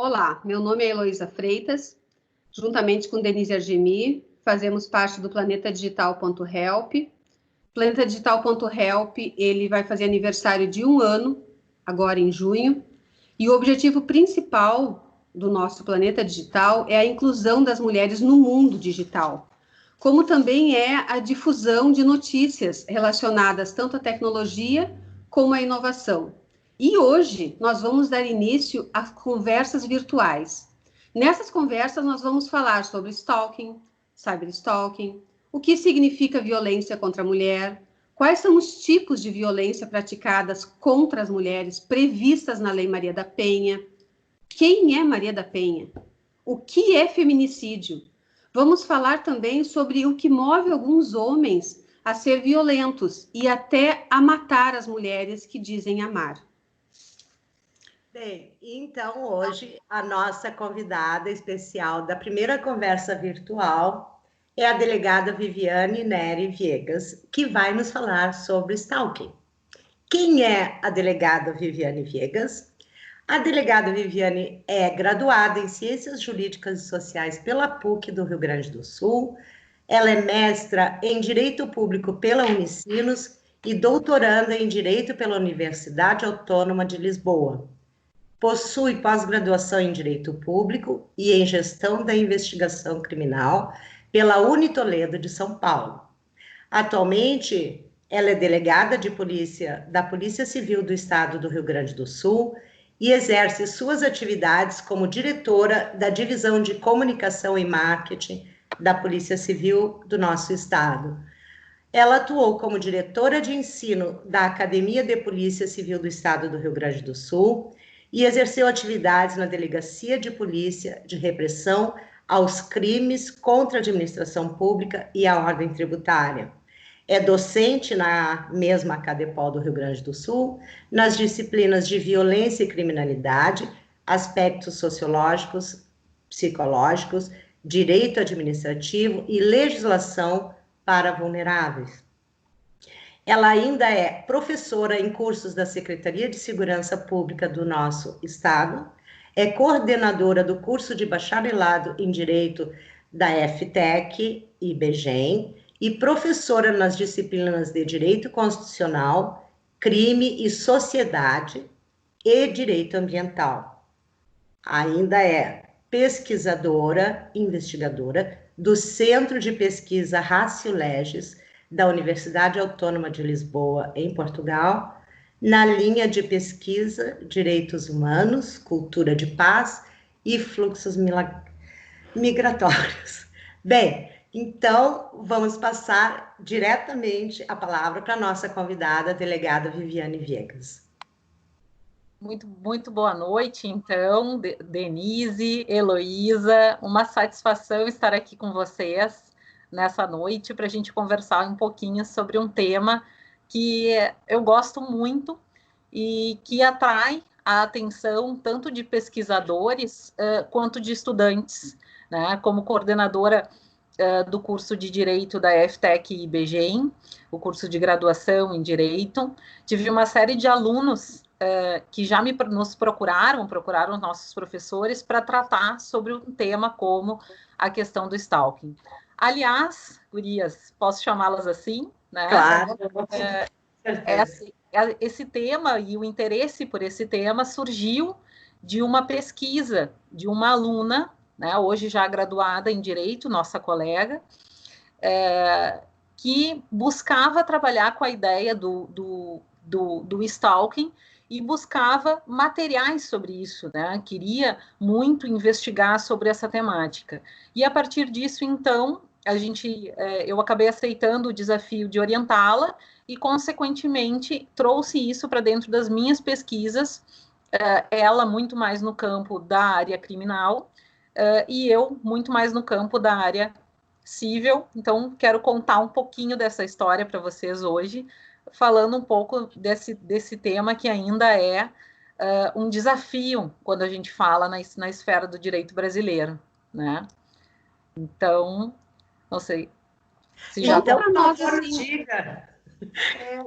Olá, meu nome é Heloísa Freitas, juntamente com Denise Argemi, fazemos parte do Planeta Digital.help. Planeta Digital.help, ele vai fazer aniversário de 1 ano, agora em junho, e o objetivo principal do nosso Planeta Digital é a inclusão das mulheres no mundo digital, como também é a difusão de notícias relacionadas tanto à tecnologia como à inovação. E hoje nós vamos dar início a conversas virtuais. Nessas conversas nós vamos falar sobre stalking, cyberstalking, o que significa violência contra a mulher, quais são os tipos de violência praticadas contra as mulheres previstas na Lei Maria da Penha, quem é Maria da Penha, o que é feminicídio. Vamos falar também sobre o que move alguns homens a ser violentos e até a matar as mulheres que dizem amar. Bem, então hoje a nossa convidada especial da primeira conversa virtual é a delegada Viviane Neri Viegas, que vai nos falar sobre stalking. Quem é a delegada Viviane Viegas? A delegada Viviane é graduada em Ciências Jurídicas e Sociais pela PUC do Rio Grande do Sul. Ela é mestra em Direito Público pela Unicinos e doutoranda em Direito pela Universidade Autônoma de Lisboa. Possui pós-graduação em Direito Público e em Gestão da Investigação Criminal pela Unitoledo de São Paulo. Atualmente, ela é delegada de polícia da Polícia Civil do Estado do Rio Grande do Sul e exerce suas atividades como diretora da Divisão de Comunicação e Marketing da Polícia Civil do nosso estado. Ela atuou como diretora de ensino da Academia de Polícia Civil do Estado do Rio Grande do Sul e exerceu atividades na Delegacia de Polícia de Repressão aos Crimes contra a Administração Pública e a Ordem Tributária. É docente na mesma Cadepol do Rio Grande do Sul, nas disciplinas de Violência e Criminalidade, Aspectos Sociológicos, Psicológicos, Direito Administrativo e Legislação para Vulneráveis. Ela ainda é professora em cursos da Secretaria de Segurança Pública do nosso estado, é coordenadora do curso de bacharelado em Direito da FTEC e IBGEM e professora nas disciplinas de Direito Constitucional, Crime e Sociedade e Direito Ambiental. Ainda é pesquisadora, investigadora do Centro de Pesquisa Ratio Legis da Universidade Autônoma de Lisboa, em Portugal, na linha de pesquisa Direitos Humanos, Cultura de Paz e Fluxos Migratórios. Bem, então vamos passar diretamente a palavra para a nossa convidada, a delegada Viviane Viegas. Muito boa noite, então, Denise, Heloísa, uma satisfação estar aqui com vocês nessa noite para a gente conversar um pouquinho sobre um tema que eu gosto muito e que atrai a atenção tanto de pesquisadores quanto de estudantes, né? Como coordenadora do curso de Direito da FTEC e IBGEM, o curso de graduação em Direito, tive uma série de alunos que já nos procuraram os nossos professores para tratar sobre um tema como a questão do stalking. Aliás, gurias, posso chamá-las assim, né? Claro. Esse tema e o interesse por esse tema surgiu de uma pesquisa de uma aluna, né, hoje já graduada em Direito, nossa colega, que buscava trabalhar com a ideia do stalking e buscava materiais sobre isso, né? Queria muito investigar sobre essa temática. E a partir disso, então, eu acabei aceitando o desafio de orientá-la e, consequentemente, trouxe isso para dentro das minhas pesquisas, ela muito mais no campo da área criminal e eu muito mais no campo da área civil. Então, quero contar um pouquinho dessa história para vocês hoje, falando um pouco desse tema que ainda é um desafio quando a gente fala na esfera do direito brasileiro, né? Então, não sei se já... Então, por favor, diga.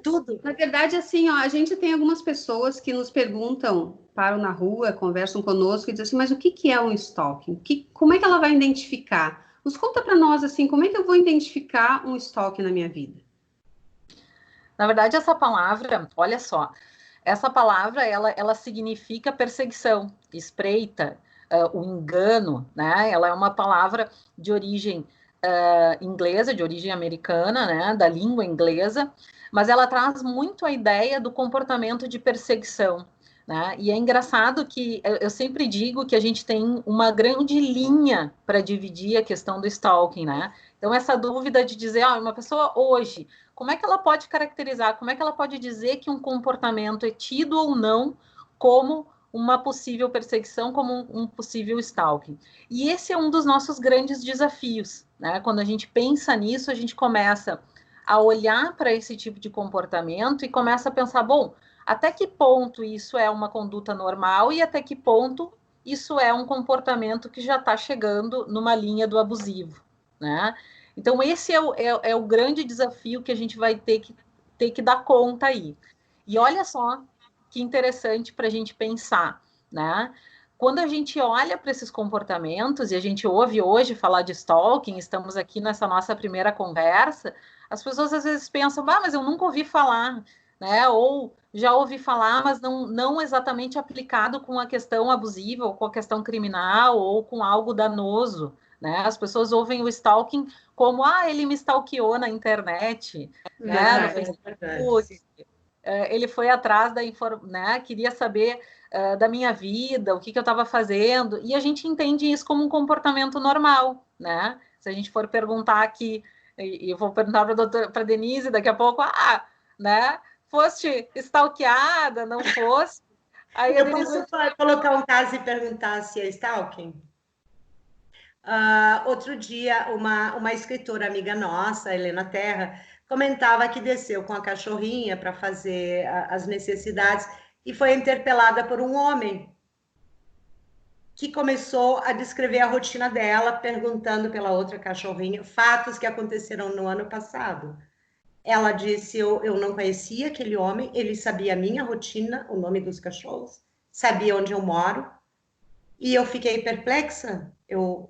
Tudo. Na verdade, assim, ó, a gente tem algumas pessoas que nos perguntam, param na rua, conversam conosco e dizem assim, mas o que é um stalking? Como é que ela vai identificar? Nos conta para nós, assim, como é que eu vou identificar um stalking na minha vida? Na verdade, essa palavra, olha só, essa palavra, ela significa perseguição, espreita, o engano, né? Ela é uma palavra de origem inglesa, de origem americana, né? Da língua inglesa, mas ela traz muito a ideia do comportamento de perseguição, né? E é engraçado que eu sempre digo que a gente tem uma grande linha para dividir a questão do stalking, né? Então, essa dúvida de dizer, uma pessoa hoje, como é que ela pode caracterizar, como é que ela pode dizer que um comportamento é tido ou não como uma possível perseguição, como um possível stalking? E esse é um dos nossos grandes desafios, né? Quando a gente pensa nisso, a gente começa a olhar para esse tipo de comportamento e começa a pensar, bom, até que ponto isso é uma conduta normal e até que ponto isso é um comportamento que já está chegando numa linha do abusivo, né? Então, esse é o grande desafio que a gente vai ter que dar conta aí. E olha só que interessante para a gente pensar, né? Quando a gente olha para esses comportamentos, e a gente ouve hoje falar de stalking, estamos aqui nessa nossa primeira conversa, as pessoas às vezes pensam, mas eu nunca ouvi falar, né? Ou já ouvi falar, mas não exatamente aplicado com a questão abusiva, ou com a questão criminal, ou com algo danoso, né? As pessoas ouvem o stalking como, ele me stalkeou na internet, né? No Facebook, ele foi atrás da informação, né? Queria saber da minha vida, o que eu estava fazendo, e a gente entende isso como um comportamento normal, né? Se a gente for perguntar aqui, e eu vou perguntar para a Denise daqui a pouco, né? Foste stalkeada, não fosse? Aí eu posso colocar um caso e perguntar se é stalking? Outro dia, uma escritora amiga nossa, Helena Terra, comentava que desceu com a cachorrinha para fazer as necessidades e foi interpelada por um homem que começou a descrever a rotina dela, perguntando pela outra cachorrinha fatos que aconteceram no ano passado. Ela disse, eu não conhecia aquele homem, ele sabia a minha rotina, o nome dos cachorros, sabia onde eu moro, e eu fiquei perplexa, eu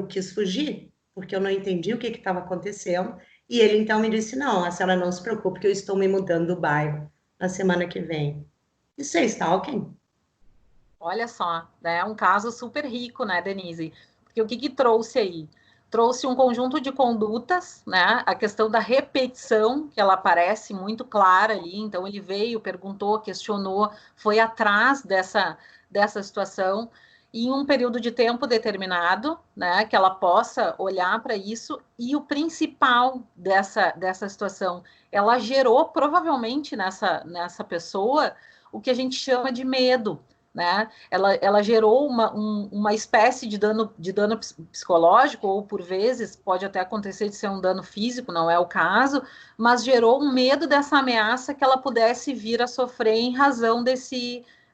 quis fugir, porque eu não entendi o que estava acontecendo, e ele então me disse, não, a senhora não se preocupe, que eu estou me mudando do bairro na semana que vem. Isso é stalking? Olha só, né? É um caso super rico, né, Denise? Porque o que trouxe aí? Trouxe um conjunto de condutas, né? A questão da repetição, que ela aparece muito clara ali. Então, ele veio, perguntou, questionou, foi atrás dessa situação em um período de tempo determinado, né? Que ela possa olhar para isso. E o principal dessa situação, ela gerou provavelmente nessa pessoa o que a gente chama de medo, né? Ela gerou uma espécie de dano psicológico, ou por vezes pode até acontecer de ser um dano físico, não é o caso, mas gerou um medo dessa ameaça que ela pudesse vir a sofrer em razão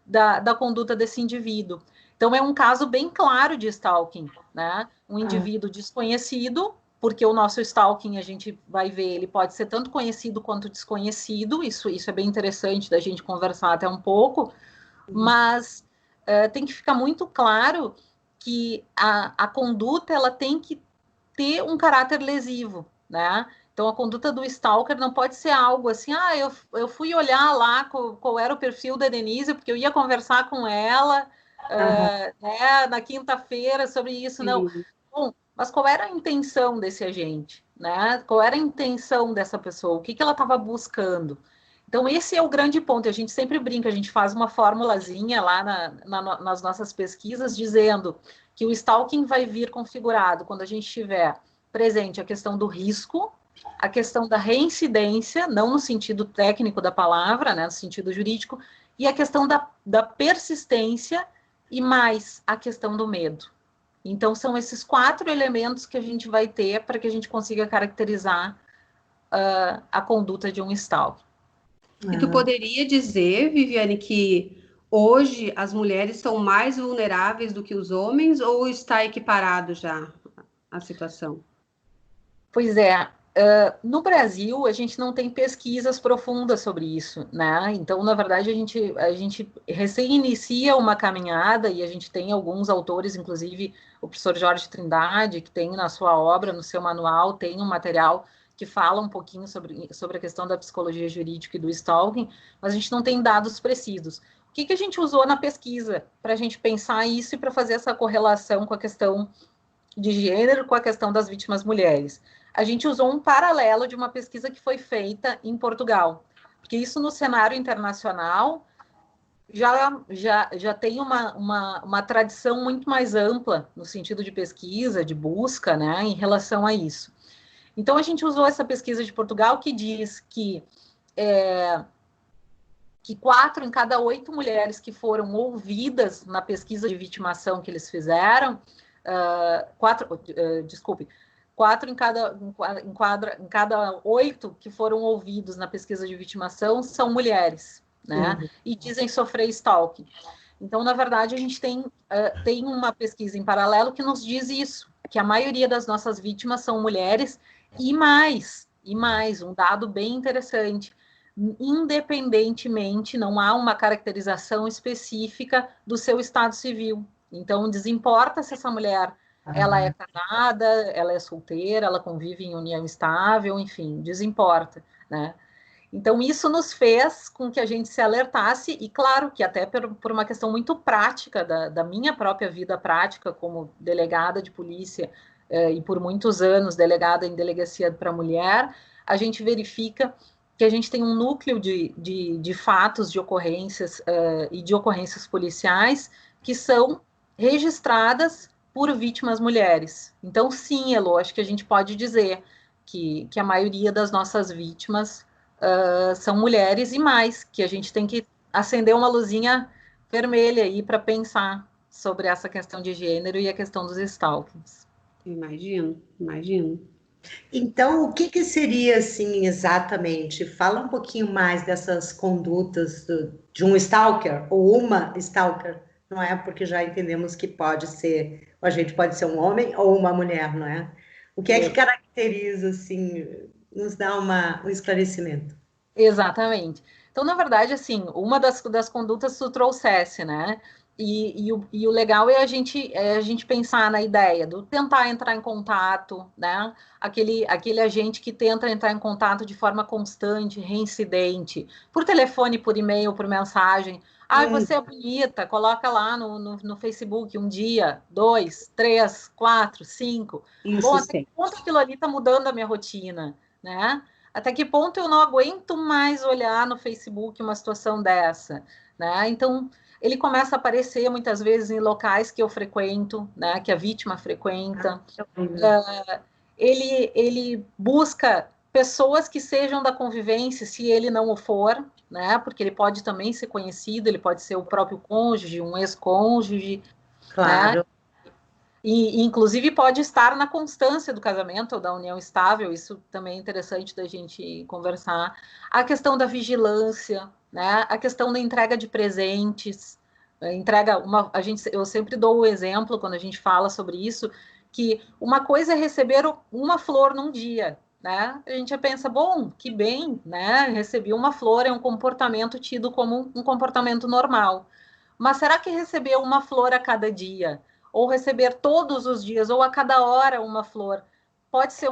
da conduta desse indivíduo. Então, é um caso bem claro de stalking, né? Um indivíduo desconhecido, porque o nosso stalking, a gente vai ver, ele pode ser tanto conhecido quanto desconhecido, isso é bem interessante da gente conversar até um pouco, mas tem que ficar muito claro que a conduta ela tem que ter um caráter lesivo, né? Então, a conduta do stalker não pode ser algo assim, eu fui olhar lá qual era o perfil da Denise, porque eu ia conversar com ela né, na quinta-feira sobre isso, sim. Não. Bom, mas qual era a intenção desse agente, né? Qual era a intenção dessa pessoa? O que ela estava buscando? Então, esse é o grande ponto. A gente sempre brinca, a gente faz uma formulazinha lá nas nossas pesquisas, dizendo que o stalking vai vir configurado quando a gente tiver presente a questão do risco, a questão da reincidência, não no sentido técnico da palavra, né, no sentido jurídico, e a questão da persistência e mais a questão do medo. Então, são esses 4 elementos que a gente vai ter para que a gente consiga caracterizar a conduta de um stalking. E tu poderia dizer, Viviane, que hoje as mulheres são mais vulneráveis do que os homens, ou está equiparado já a situação? Pois é, No Brasil, a gente não tem pesquisas profundas sobre isso, né? Então, na verdade, a gente recém inicia uma caminhada e a gente tem alguns autores, inclusive o professor Jorge Trindade, que tem na sua obra, no seu manual, tem um material que fala um pouquinho sobre a questão da psicologia jurídica e do stalking, mas a gente não tem dados precisos. O que a gente usou na pesquisa para a gente pensar isso e para fazer essa correlação com a questão de gênero, com a questão das vítimas mulheres? A gente usou um paralelo de uma pesquisa que foi feita em Portugal, porque isso no cenário internacional já tem uma tradição muito mais ampla no sentido de pesquisa, de busca, né, em relação a isso. Então, a gente usou essa pesquisa de Portugal que diz que 4 em cada 8 mulheres que foram ouvidas na pesquisa de vitimação que eles fizeram, 4 em cada 8 que foram ouvidos na pesquisa de vitimação são mulheres, né? Uhum. E dizem sofrer stalking. Então, na verdade, a gente tem uma pesquisa em paralelo que nos diz isso, que a maioria das nossas vítimas são mulheres, e mais, um dado bem interessante, independentemente, não há uma caracterização específica do seu estado civil. Então, desimporta se essa mulher ela é casada, ela é solteira, ela convive em união estável, enfim, desimporta, né? Então, isso nos fez com que a gente se alertasse, e claro que até por uma questão muito prática da minha própria vida prática como delegada de polícia, e por muitos anos delegada em delegacia para mulher, a gente verifica que a gente tem um núcleo de fatos, de ocorrências e de ocorrências policiais que são registradas por vítimas mulheres. Então, sim, Elo, acho que a gente pode dizer que a maioria das nossas vítimas são mulheres, e mais, que a gente tem que acender uma luzinha vermelha aí para pensar sobre essa questão de gênero e a questão dos stalkings. Imagino. Então, o que seria, assim, exatamente? Fala um pouquinho mais dessas condutas de um stalker, ou uma stalker, não é? Porque já entendemos que pode ser, a gente pode ser um homem ou uma mulher, não é? O que é que caracteriza, assim, nos dá um esclarecimento? Exatamente. Então, na verdade, assim, uma das condutas tu trouxesse, né? E o legal é a gente pensar na ideia do tentar entrar em contato, né? Aquele agente que tenta entrar em contato de forma constante, reincidente, por telefone, por e-mail, por mensagem. Você é bonita, coloca lá no Facebook 1 dia, 2, 3, 4, 5. Bom, até que ponto aquilo ali está mudando a minha rotina, né? Até que ponto eu não aguento mais olhar no Facebook uma situação dessa, né? Então, ele começa a aparecer muitas vezes em locais que eu frequento, né? Que a vítima frequenta. Ele busca pessoas que sejam da convivência, se ele não o for, né? Porque ele pode também ser conhecido, ele pode ser o próprio cônjuge, um ex-cônjuge, claro, né? E, inclusive, pode estar na constância do casamento ou da união estável, isso também é interessante da gente conversar. A questão da vigilância, né? A questão da entrega de presentes, eu sempre dou o exemplo, quando a gente fala sobre isso, que uma coisa é receber uma flor num dia, né? A gente já pensa, bom, que bem, né? Recebi uma flor, é um comportamento tido como um comportamento normal. Mas será que receber uma flor a cada dia, ou receber todos os dias, ou a cada hora uma flor, pode ser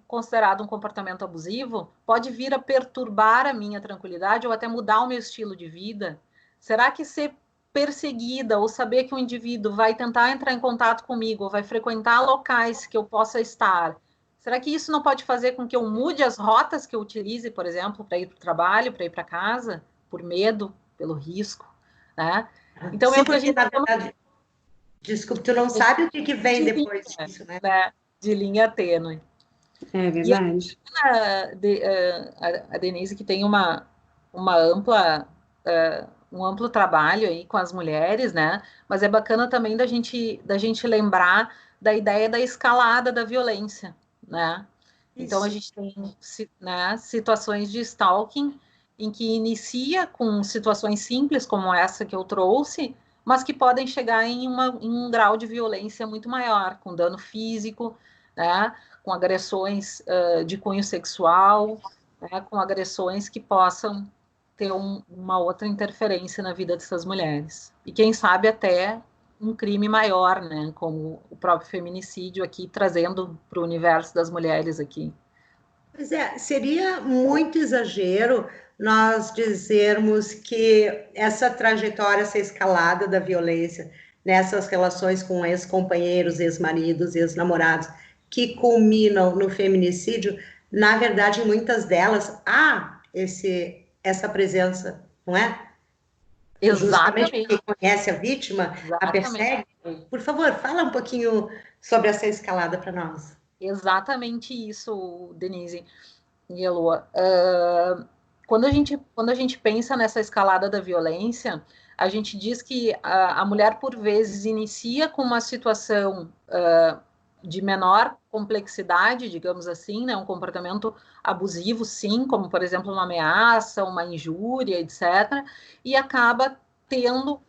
considerado um comportamento abusivo? Pode vir a perturbar a minha tranquilidade ou até mudar o meu estilo de vida? Será que ser perseguida ou saber que um indivíduo vai tentar entrar em contato comigo ou vai frequentar locais que eu possa estar, será que isso não pode fazer com que eu mude as rotas que eu utilize, por exemplo, para ir para o trabalho, para ir para casa, por medo, pelo risco, né? Então, sim, porque, na verdade, desculpe, tu não sabe o que vem depois disso, né? De linha tênue. É verdade. A Denise, que tem um amplo trabalho aí com as mulheres, né? Mas é bacana também da gente lembrar da ideia da escalada da violência, né? Isso. Então, a gente tem, né, situações de stalking em que inicia com situações simples como essa que eu trouxe, mas que podem chegar em um grau de violência muito maior, com dano físico, né? com agressões de cunho sexual, né, com agressões que possam ter uma outra interferência na vida dessas mulheres. E quem sabe até um crime maior, né, como o próprio feminicídio aqui, trazendo para o universo das mulheres aqui. Pois é, seria muito exagero nós dizermos que essa trajetória, essa escalada da violência nessas relações com ex-companheiros, ex-maridos, ex-namorados, que culminam no feminicídio, na verdade, em muitas delas há essa presença, não é? Exatamente. Justamente quem conhece a vítima, a persegue. Por favor, fala um pouquinho sobre essa escalada para nós. Exatamente isso, Denise e Eloa. Quando a gente pensa nessa escalada da violência, a gente diz que a mulher, por vezes, inicia com uma situação de menor complexidade, digamos assim, né, um comportamento abusivo, sim, como, por exemplo, uma ameaça, uma injúria, etc., e acaba tendo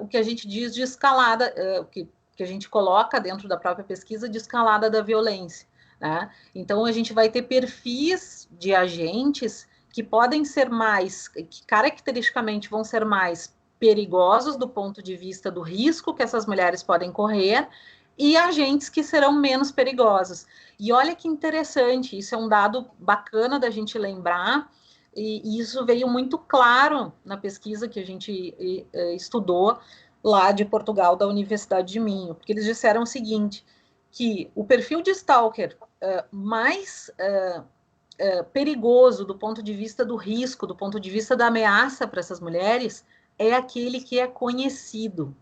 o que a gente diz de escalada, que a gente coloca dentro da própria pesquisa de escalada da violência, né? Então, a gente vai ter perfis de agentes que podem ser mais, que caracteristicamente vão ser mais perigosos do ponto de vista do risco que essas mulheres podem correr, e agentes que serão menos perigosos. E olha que interessante, isso é um dado bacana da gente lembrar, e isso veio muito claro na pesquisa que a gente estudou lá de Portugal, da Universidade de Minho, porque eles disseram o seguinte, que o perfil de stalker mais perigoso do ponto de vista do risco, do ponto de vista da ameaça para essas mulheres, é aquele que é conhecido.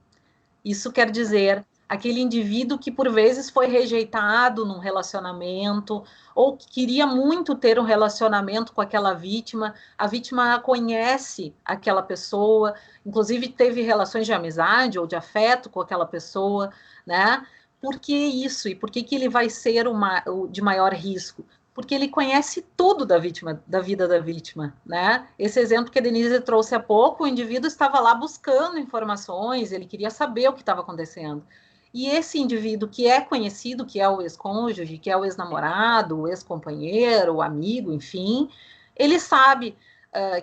Isso quer dizer aquele indivíduo que por vezes foi rejeitado num relacionamento ou que queria muito ter um relacionamento com aquela vítima, a vítima conhece aquela pessoa, inclusive teve relações de amizade ou de afeto com aquela pessoa, né? Por que isso? E por que ele vai ser de maior risco? Porque ele conhece tudo da vítima, da vida da vítima, né? Esse exemplo que a Denise trouxe há pouco, o indivíduo estava lá buscando informações, ele queria saber o que estava acontecendo. E esse indivíduo que é conhecido, que é o ex-cônjuge, que é o ex-namorado, o ex-companheiro, o amigo, enfim, ele sabe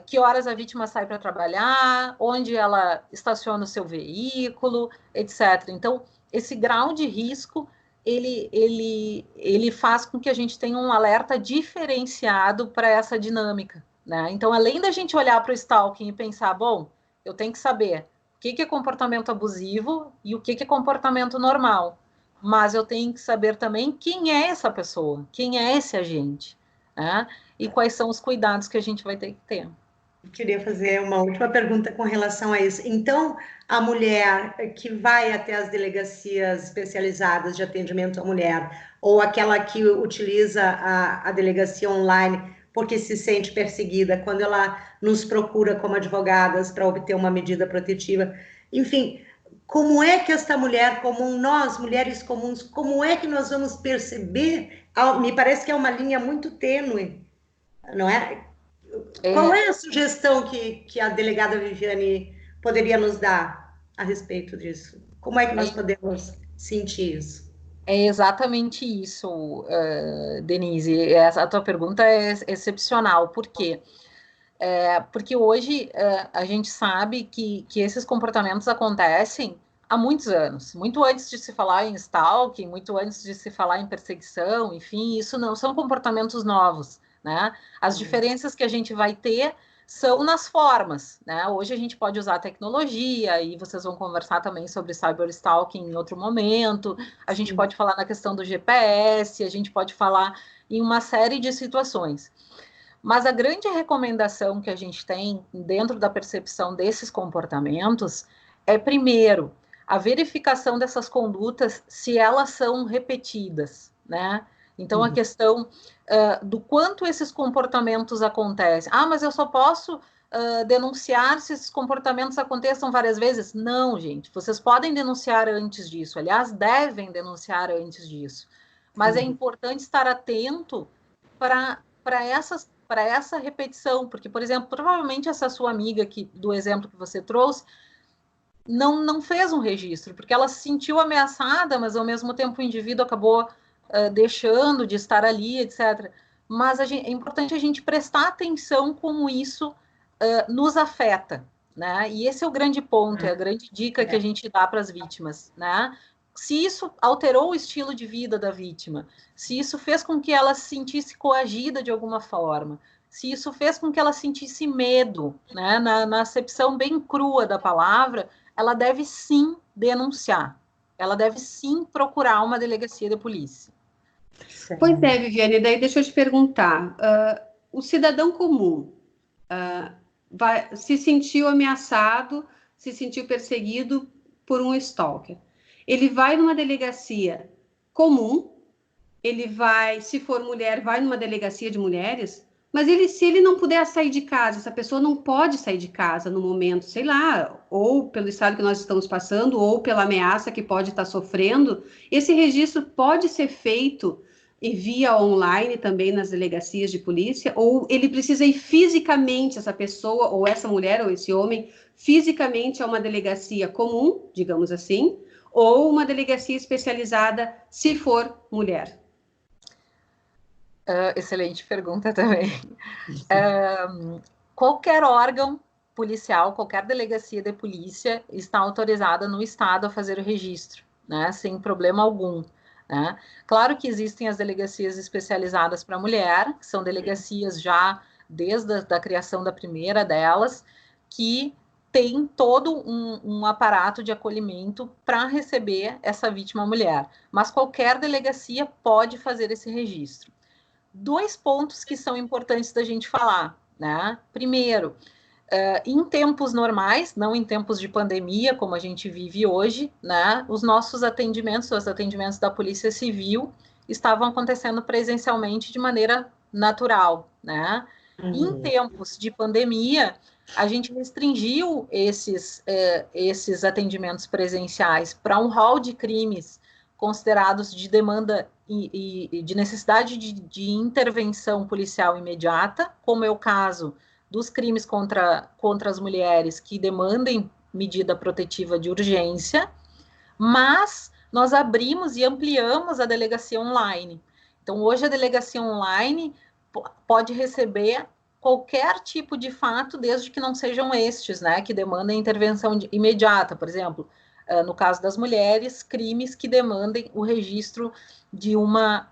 que horas a vítima sai para trabalhar, onde ela estaciona o seu veículo, etc. Então, esse grau de risco ele faz com que a gente tenha um alerta diferenciado para essa dinâmica, né? Então, além da gente olhar para o stalking e pensar, bom, eu tenho que saber o que é comportamento abusivo e o que é comportamento normal, mas eu tenho que saber também quem é essa pessoa, quem é esse agente, né? E quais são os cuidados que a gente vai ter que ter. Eu queria fazer uma última pergunta com relação a isso. Então, a mulher que vai até as delegacias especializadas de atendimento à mulher, ou aquela que utiliza a delegacia online porque se sente perseguida, quando ela nos procura como advogadas para obter uma medida protetiva, enfim, como é que esta mulher comum, nós, mulheres comuns, como é que nós vamos perceber? Me parece que é uma linha muito tênue, não é? Qual é a sugestão que a delegada Viviane poderia nos dar a respeito disso? Como é que nós podemos sentir isso? É exatamente isso, Denise. A tua pergunta é excepcional. Por quê? Porque hoje a gente sabe que esses comportamentos acontecem há muitos anos, muito antes de se falar em stalking, muito antes de se falar em perseguição, enfim, isso não são comportamentos novos, né? As diferenças que a gente vai ter são nas formas, né? Hoje a gente pode usar a tecnologia e vocês vão conversar também sobre cyberstalking em outro momento, a gente pode falar na questão do GPS, a gente pode falar em uma série de situações. Mas a grande recomendação que a gente tem dentro da percepção desses comportamentos é, primeiro, a verificação dessas condutas se elas são repetidas, né? Então, a questão do quanto esses comportamentos acontecem. Ah, mas eu só posso denunciar se esses comportamentos aconteçam várias vezes? Não, gente. Vocês podem denunciar antes disso. Aliás, devem denunciar antes disso. Mas é importante estar atento para essa repetição, porque, por exemplo, provavelmente essa sua amiga do exemplo que você trouxe não fez um registro, porque ela se sentiu ameaçada, mas ao mesmo tempo o indivíduo acabou deixando de estar ali, etc. Mas é importante a gente prestar atenção como isso nos afeta, né? E esse é o grande ponto, é a grande dica que a gente dá para as vítimas, né? Se isso alterou o estilo de vida da vítima, se isso fez com que ela se sentisse coagida de alguma forma, se isso fez com que ela sentisse medo, né? Na acepção bem crua da palavra, ela deve sim denunciar, ela deve sim procurar uma delegacia de polícia. Pois é, Viviane, daí deixa eu te perguntar, o cidadão comum se sentiu ameaçado, se sentiu perseguido por um stalker. Ele vai numa delegacia comum, ele vai, se for mulher, vai numa delegacia de mulheres, mas se ele não puder sair de casa, essa pessoa não pode sair de casa no momento, sei lá, ou pelo estado que nós estamos passando, ou pela ameaça que pode estar sofrendo, esse registro pode ser feito via online também nas delegacias de polícia, ou ele precisa ir fisicamente, essa pessoa, ou essa mulher, ou esse homem, fisicamente a uma delegacia comum, digamos assim, ou uma delegacia especializada, se for mulher? Excelente pergunta também. Qualquer órgão policial, qualquer delegacia de polícia está autorizada no estado a fazer o registro, né, sem problema algum. Né? Claro que existem as delegacias especializadas para mulher, que são delegacias já desde a criação da primeira delas, que tem todo um aparato de acolhimento para receber essa vítima mulher. Mas qualquer delegacia pode fazer esse registro. 2 pontos que são importantes da gente falar, né? Primeiro, em tempos normais, não em tempos de pandemia, como a gente vive hoje, né? Os nossos atendimentos, os atendimentos da Polícia Civil, estavam acontecendo presencialmente de maneira natural, né? Em tempos de pandemia, a gente restringiu esses atendimentos presenciais para um rol de crimes considerados de demanda e de necessidade de intervenção policial imediata, como é o caso dos crimes contra as mulheres que demandem medida protetiva de urgência, mas nós abrimos e ampliamos a delegacia online. Então, hoje a delegacia online pode receber qualquer tipo de fato, desde que não sejam estes, né, que demandem intervenção imediata, por exemplo, no caso das mulheres, crimes que demandem o registro de uma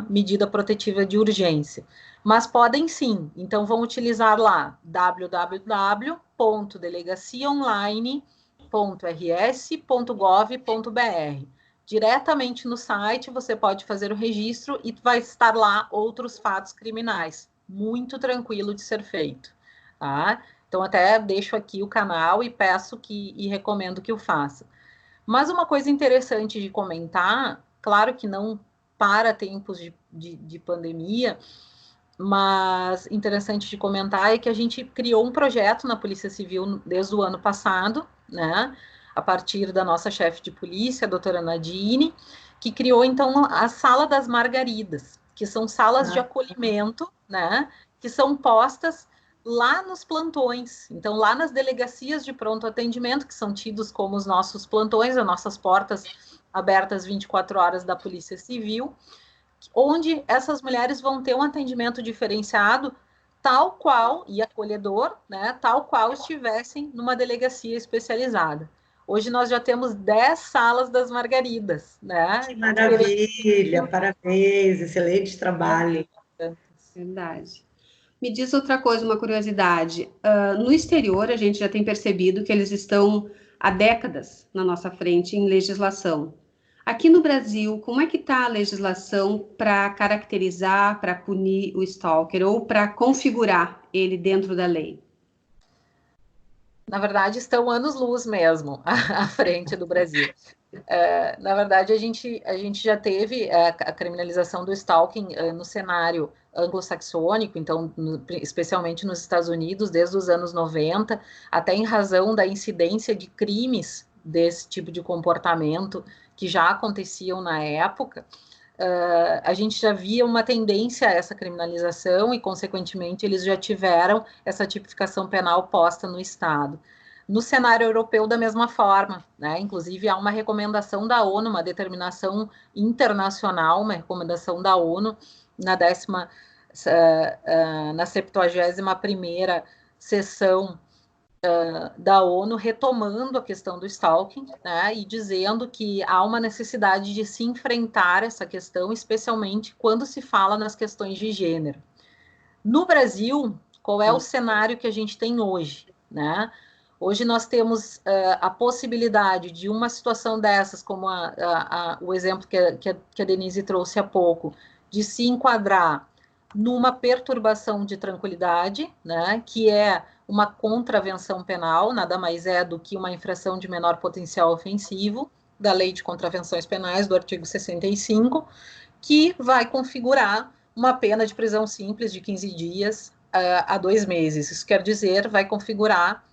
medida protetiva de urgência. Mas podem sim, então vão utilizar lá www.delegaciaonline.rs.gov.br. Diretamente no site você pode fazer o registro e vai estar lá outros fatos criminais. Muito tranquilo de ser feito, tá? Então, até deixo aqui o canal e peço e recomendo que o faça. Mas uma coisa interessante de comentar, claro que não para tempos de pandemia, mas interessante de comentar é que a gente criou um projeto na Polícia Civil desde o ano passado, né? A partir da nossa chefe de polícia, a doutora Nadine, que criou, então, a Sala das Margaridas, que são salas de acolhimento, né? Que são postas lá nos plantões, então lá nas delegacias de pronto atendimento, que são tidos como os nossos plantões, as nossas portas abertas 24 horas da Polícia Civil, onde essas mulheres vão ter um atendimento diferenciado, tal qual, e acolhedor, né, tal qual estivessem numa delegacia especializada. Hoje nós já temos 10 salas das Margaridas, né? Que maravilha, parabéns, excelente trabalho. Verdade. Me diz outra coisa, uma curiosidade. No exterior, a gente já tem percebido que eles estão há décadas na nossa frente em legislação. Aqui no Brasil, como é que está a legislação para caracterizar, para punir o stalker ou para configurar ele dentro da lei? Na verdade, estão anos-luz mesmo à frente do Brasil. Na verdade, a gente já teve a criminalização do stalking no cenário anglo-saxônico, então, especialmente nos Estados Unidos, desde os anos 90, até em razão da incidência de crimes desse tipo de comportamento que já aconteciam na época, a gente já via uma tendência a essa criminalização e, consequentemente, eles já tiveram essa tipificação penal posta no Estado. No cenário europeu, da mesma forma, né? Inclusive, há uma recomendação da ONU, uma determinação internacional, uma recomendação da ONU na 71ª sessão da ONU, retomando a questão do stalking, né? E dizendo que há uma necessidade de se enfrentar essa questão, especialmente quando se fala nas questões de gênero. No Brasil, qual é o cenário que a gente tem hoje, né? Hoje nós temos a possibilidade de uma situação dessas, como o exemplo que a Denise trouxe há pouco, de se enquadrar numa perturbação de tranquilidade, né, que é uma contravenção penal, nada mais é do que uma infração de menor potencial ofensivo, da Lei de Contravenções Penais, do artigo 65, que vai configurar uma pena de prisão simples de 15 dias a 2 meses. Isso quer dizer, vai configurar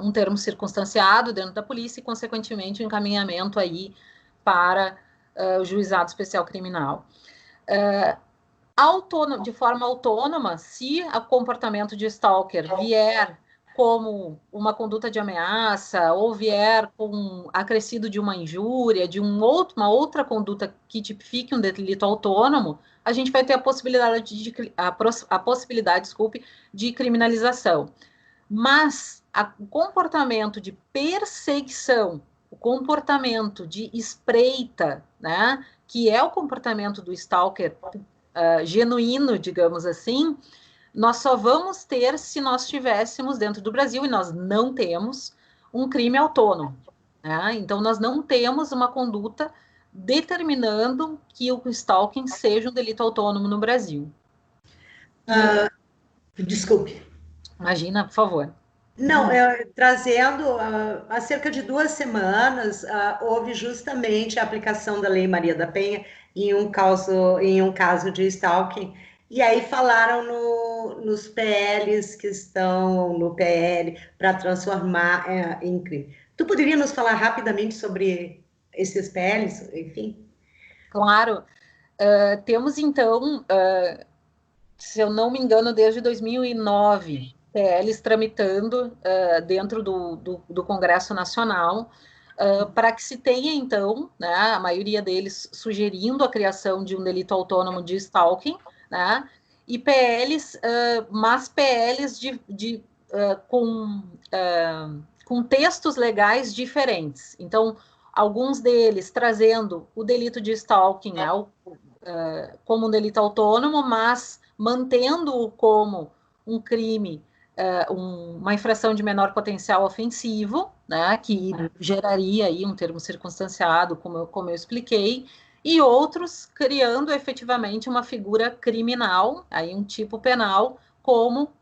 um termo circunstanciado dentro da polícia e, consequentemente, um encaminhamento aí para o juizado especial criminal. De forma autônoma, se o comportamento de stalker vier como uma conduta de ameaça ou vier com acrescido de uma injúria, de uma outra conduta que tipifique um delito autônomo, a gente vai ter a possibilidade de criminalização. Mas o comportamento de perseguição, o comportamento de espreita, né, que é o comportamento do stalker genuíno, digamos assim, nós só vamos ter se nós tivéssemos dentro do Brasil, e nós não temos, um crime autônomo. Né? Então, nós não temos uma conduta determinando que o stalking seja um delito autônomo no Brasil. Desculpe. Imagina, por favor. Não, trazendo, há cerca de 2 semanas, houve justamente a aplicação da Lei Maria da Penha em um caso de stalking, e aí falaram nos PLs que estão no PL para transformar em crime. Tu poderia nos falar rapidamente sobre esses PLs, enfim? Claro. Temos, então, se eu não me engano, desde 2009, PLs tramitando dentro do Congresso Nacional, para que se tenha, então, né, a maioria deles sugerindo a criação de um delito autônomo de stalking, né, e PLs, mas PLs com textos legais diferentes. Então, alguns deles trazendo o delito de stalking, né, como um delito autônomo, mas mantendo-o como um crime, uma infração de menor potencial ofensivo, né, que geraria aí um termo circunstanciado, como eu expliquei, e outros criando efetivamente uma figura criminal, aí um tipo penal, como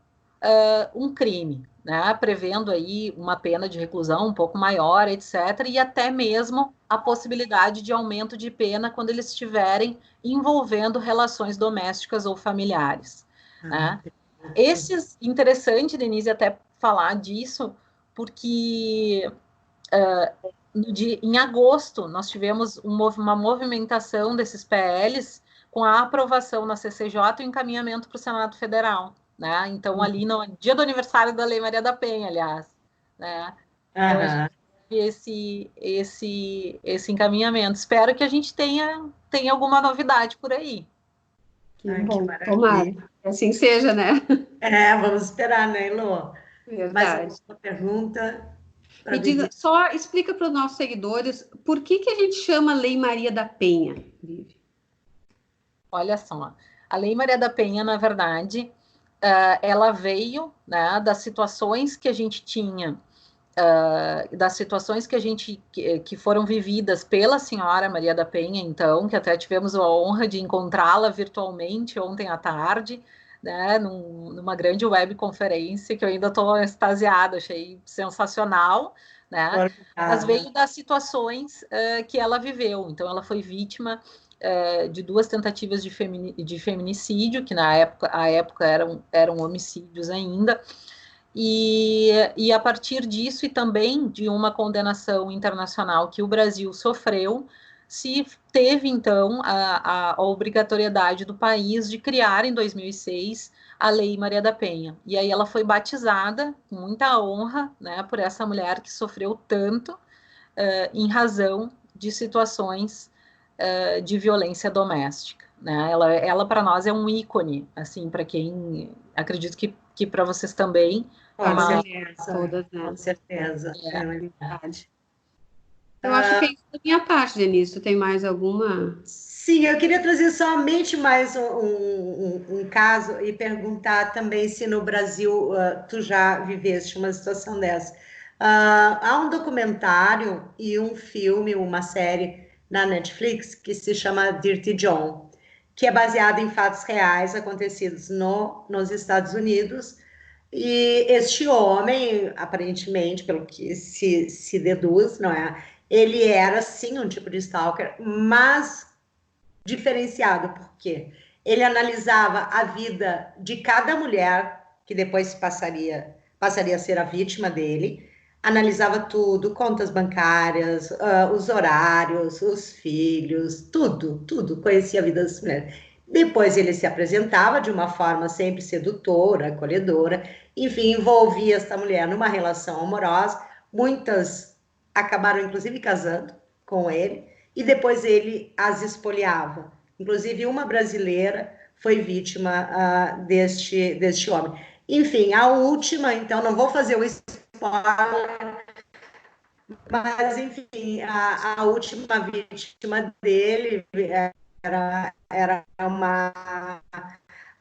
um crime, né, prevendo aí uma pena de reclusão um pouco maior, etc., e até mesmo a possibilidade de aumento de pena quando eles estiverem envolvendo relações domésticas ou familiares. Né? Interessante, Denise, até falar disso, porque em agosto nós tivemos uma movimentação desses PLs com a aprovação na CCJ e o encaminhamento para o Senado Federal. Né? Então, ali no dia do aniversário da Lei Maria da Penha, aliás. Né? Então, a gente teve esse encaminhamento. Espero que a gente tenha alguma novidade por aí. Que bom, tomara. Assim seja, né? Vamos esperar, né, Elô? Verdade. Mais uma pergunta? Me diga, só explica para os nossos seguidores por que a gente chama Lei Maria da Penha, Vivi? Olha só, a Lei Maria da Penha, na verdade, ela veio, né, das situações que a gente tinha, das situações que foram vividas pela senhora Maria da Penha, então, que até tivemos a honra de encontrá-la virtualmente ontem à tarde, né, numa grande webconferência, que eu ainda estou extasiada, achei sensacional, né, mas veio das situações que ela viveu. Então, ela foi vítima de 2 tentativas de feminicídio, que na época eram homicídios ainda, e a partir disso, e também de uma condenação internacional que o Brasil sofreu, se teve, então, a obrigatoriedade do país de criar, em 2006, a Lei Maria da Penha. E aí ela foi batizada com muita honra, né, por essa mulher que sofreu tanto em razão de situações de violência doméstica. Né? Ela para nós é um ícone, assim, para quem acredito que para vocês também. Com certeza, todas, né? Com certeza. É verdade. Eu acho que é isso da minha parte, Denise. Tu tem mais alguma? Sim, eu queria trazer somente mais um caso e perguntar também se no Brasil tu já viveste uma situação dessa. Há um documentário e um filme, uma série na Netflix que se chama Dirty John, que é baseado em fatos reais acontecidos nos Estados Unidos. E este homem, aparentemente, pelo que se deduz, não é? Ele era sim um tipo de stalker, mas diferenciado, porque ele analisava a vida de cada mulher que depois passaria a ser a vítima dele, analisava tudo, contas bancárias, os horários, os filhos, tudo, conhecia a vida das mulheres. Depois ele se apresentava de uma forma sempre sedutora, acolhedora, enfim, envolvia essa mulher numa relação amorosa, muitas acabaram inclusive casando com ele, e depois ele as espoliava. Inclusive, uma brasileira foi vítima deste homem. Enfim, a última, então, não vou fazer o spoiler, mas, enfim, a última vítima dele era uma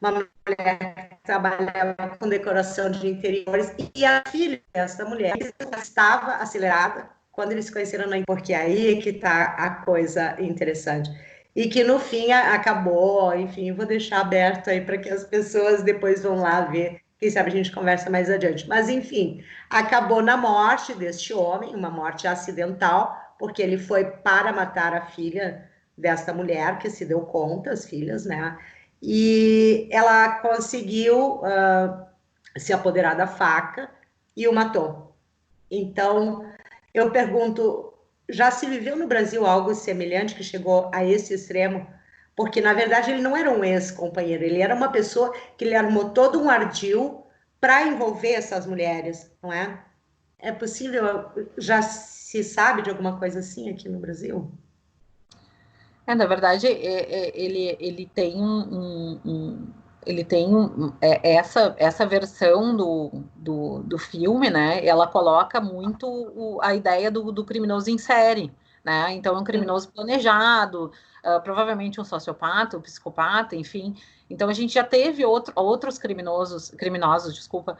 mulher que trabalhava com decoração de interiores, e a filha dessa mulher estava acelerada quando eles se conheceram, porque aí que está a coisa interessante. E que no fim acabou, enfim, vou deixar aberto aí para que as pessoas depois vão lá ver, quem sabe a gente conversa mais adiante. Mas enfim, acabou na morte deste homem, uma morte acidental, porque ele foi para matar a filha desta mulher, que se deu conta, as filhas, né? E ela conseguiu se apoderar da faca e o matou. Então, eu pergunto, já se viveu no Brasil algo semelhante que chegou a esse extremo? Porque, na verdade, ele não era um ex-companheiro, ele era uma pessoa que ele armou todo um ardil para envolver essas mulheres, não é? É possível, já se sabe de alguma coisa assim aqui no Brasil? Na verdade, ele tem essa versão do filme, né? Ela coloca muito a ideia do criminoso em série, né? Então, é um criminoso planejado, provavelmente um sociopata, um psicopata, enfim. Então, a gente já teve outros criminosos, desculpa,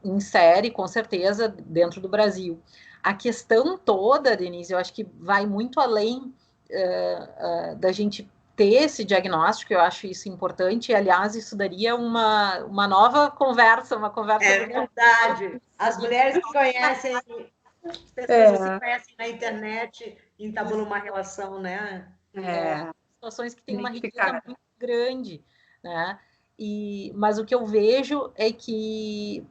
em série, com certeza, dentro do Brasil. A questão toda, Denise, eu acho que vai muito além da gente ter esse diagnóstico, eu acho isso importante, e aliás, isso daria uma nova conversa, É verdade. As mulheres que conhecem, as pessoas que se conhecem na internet, entabulam uma relação, né? Situações que têm uma riqueza muito grande, né? Mas o que eu vejo é que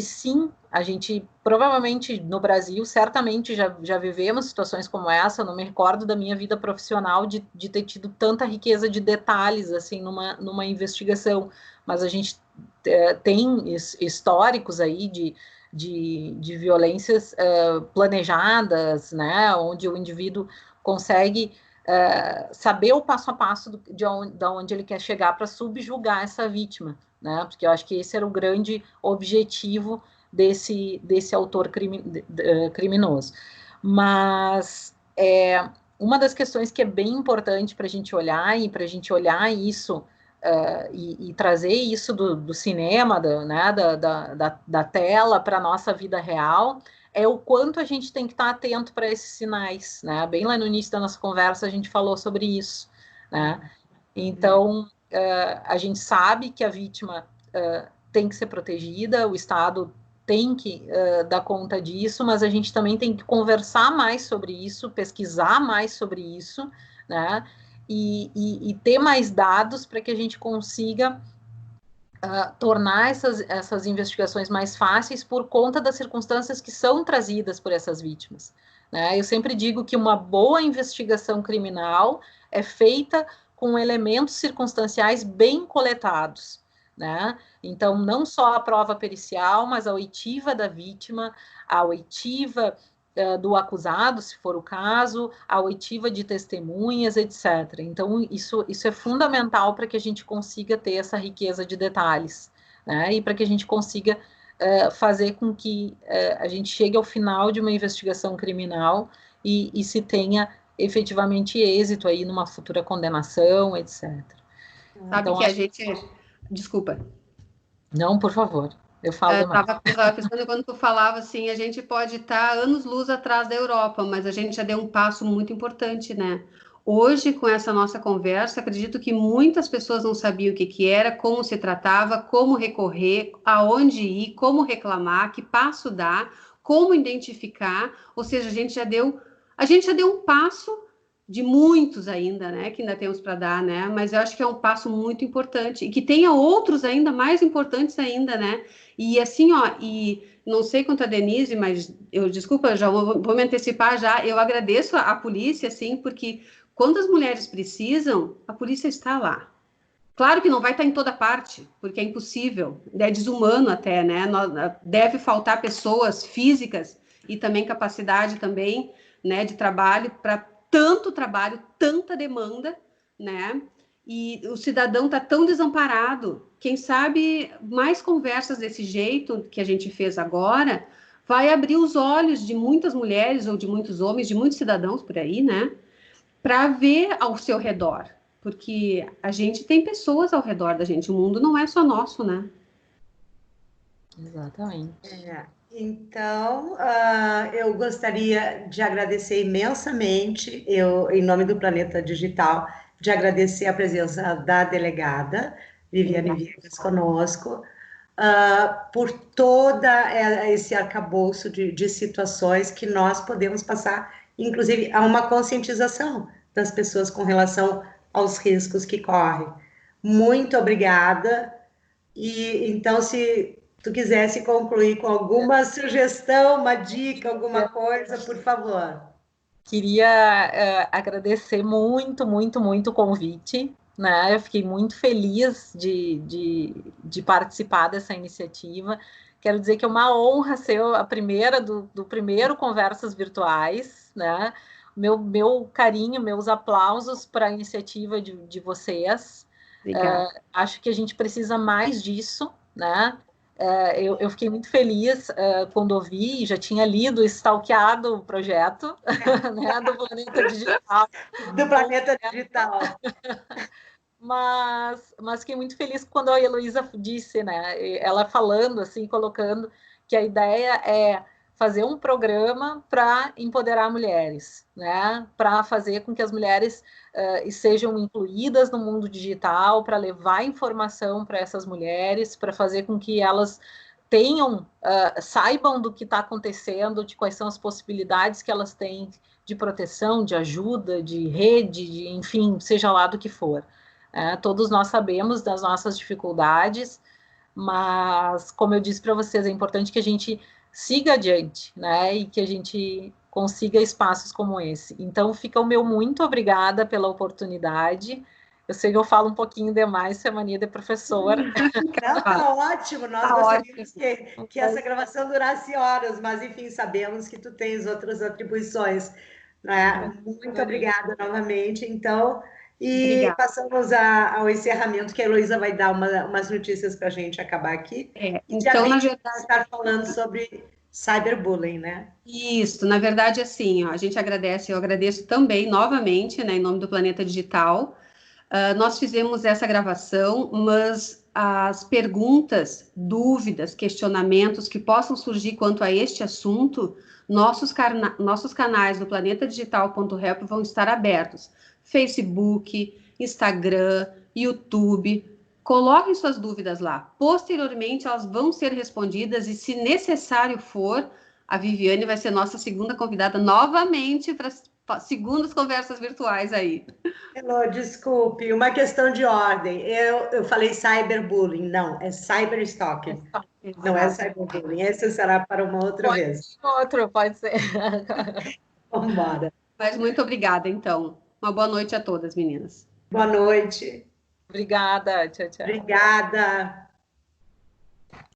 sim, a gente provavelmente no Brasil certamente já vivemos situações como essa. Eu não me recordo da minha vida profissional de ter tido tanta riqueza de detalhes assim numa investigação, mas a gente tem históricos aí de violências planejadas, né, onde o indivíduo consegue saber o passo a passo de onde ele quer chegar para subjugar essa vítima, né? Porque eu acho que esse era o grande objetivo desse autor criminoso. Mas uma das questões que é bem importante para a gente olhar isso e trazer isso do cinema, né, da tela para a nossa vida real, é o quanto a gente tem que estar atento para esses sinais, né? Bem lá no início da nossa conversa a gente falou sobre isso, né? Então, a gente sabe que a vítima tem que ser protegida, o Estado tem que dar conta disso, mas a gente também tem que conversar mais sobre isso, pesquisar mais sobre isso, né? E ter mais dados para que a gente consiga tornar essas investigações mais fáceis por conta das circunstâncias que são trazidas por essas vítimas, né? Eu sempre digo que uma boa investigação criminal é feita com elementos circunstanciais bem coletados, né? Então, não só a prova pericial, mas a oitiva da vítima, a oitiva do acusado, se for o caso, a oitiva de testemunhas, etc. Então, isso é fundamental para que a gente consiga ter essa riqueza de detalhes, né? E para que a gente consiga fazer com que a gente chegue ao final de uma investigação criminal e se tenha efetivamente êxito aí numa futura condenação, etc. Sabe então, que a gente... Desculpa. Não, por favor. Eu falo demais. Estava pensando quando tu falava assim, a gente pode estar anos-luz atrás da Europa, mas a gente já deu um passo muito importante, né? Hoje, com essa nossa conversa, acredito que muitas pessoas não sabiam o que era, como se tratava, como recorrer, aonde ir, como reclamar, que passo dar, como identificar, ou seja, a gente já deu um passo de muitos ainda, né, que ainda temos para dar, né, mas eu acho que é um passo muito importante, e que tenha outros ainda mais importantes ainda, né, e assim, ó, e não sei quanto a Denise, mas desculpa, já vou me antecipar já, eu agradeço a polícia, assim, porque quando as mulheres precisam, a polícia está lá. Claro que não vai estar em toda parte, porque é impossível, é desumano até, né, deve faltar pessoas físicas e também capacidade também, né, de trabalho para tanto trabalho, tanta demanda, né? E o cidadão está tão desamparado. Quem sabe mais conversas desse jeito que a gente fez agora vai abrir os olhos de muitas mulheres ou de muitos homens, de muitos cidadãos por aí, né? Para ver ao seu redor. Porque a gente tem pessoas ao redor da gente. O mundo não é só nosso, né? Exatamente. Então, eu gostaria de agradecer imensamente, em nome do Planeta Digital, de agradecer a presença da delegada Viviane Viegas conosco, por todo esse arcabouço de situações que nós podemos passar, inclusive, a uma conscientização das pessoas com relação aos riscos que correm. Muito obrigada. E então, se tu quisesse concluir com alguma sugestão, uma dica, alguma coisa, por favor. Queria agradecer muito, muito, muito o convite, né? Eu fiquei muito feliz de participar dessa iniciativa. Quero dizer que é uma honra ser a primeira do primeiro Conversas Virtuais, né? Meu carinho, meus aplausos para a iniciativa de vocês. Acho que a gente precisa mais disso, né? Eu fiquei muito feliz quando ouvi, já tinha lido, stalkeado o projeto né, do Planeta Digital. Do Planeta Digital. Mas fiquei muito feliz quando a Heloísa disse, né? Ela falando, assim, colocando que a ideia é fazer um programa para empoderar mulheres, né? Para fazer com que as mulheres sejam incluídas no mundo digital, para levar informação para essas mulheres, para fazer com que elas tenham, saibam do que está acontecendo, de quais são as possibilidades que elas têm de proteção, de ajuda, de rede, de, enfim, seja lá do que for. Todos nós sabemos das nossas dificuldades, mas, como eu disse para vocês, é importante que a gente siga adiante, né, e que a gente consiga espaços como esse. Então, fica o meu muito obrigada pela oportunidade. Eu sei que eu falo um pouquinho demais, isso é mania de professora. Não, tá ótimo, nós gostaríamos que essa gravação durasse horas, mas, enfim, sabemos que tu tens outras atribuições, né? Muito obrigada novamente, então, e obrigada. Passamos ao encerramento, que a Heloísa vai dar umas notícias para a gente acabar aqui. Então, na verdade, estar falando sobre cyberbullying, né? Isso, na verdade, assim, ó, a gente agradece, eu agradeço também, novamente, né, em nome do Planeta Digital. Nós fizemos essa gravação, mas as perguntas, dúvidas, questionamentos que possam surgir quanto a este assunto, nossos canais do planetadigital.help vão estar abertos. Facebook, Instagram, YouTube. Coloquem suas dúvidas lá. Posteriormente, elas vão ser respondidas e, se necessário for, a Viviane vai ser nossa segunda convidada novamente para segundas conversas virtuais aí. Elô, desculpe, uma questão de ordem. Eu falei cyberbullying, não, é cyberstalking. Não é cyberbullying, esse será para uma outra vez. Pode ser. Vamos embora. Mas muito obrigada, então. Uma boa noite a todas, meninas. Boa noite. Obrigada, tchau, tchau. Obrigada.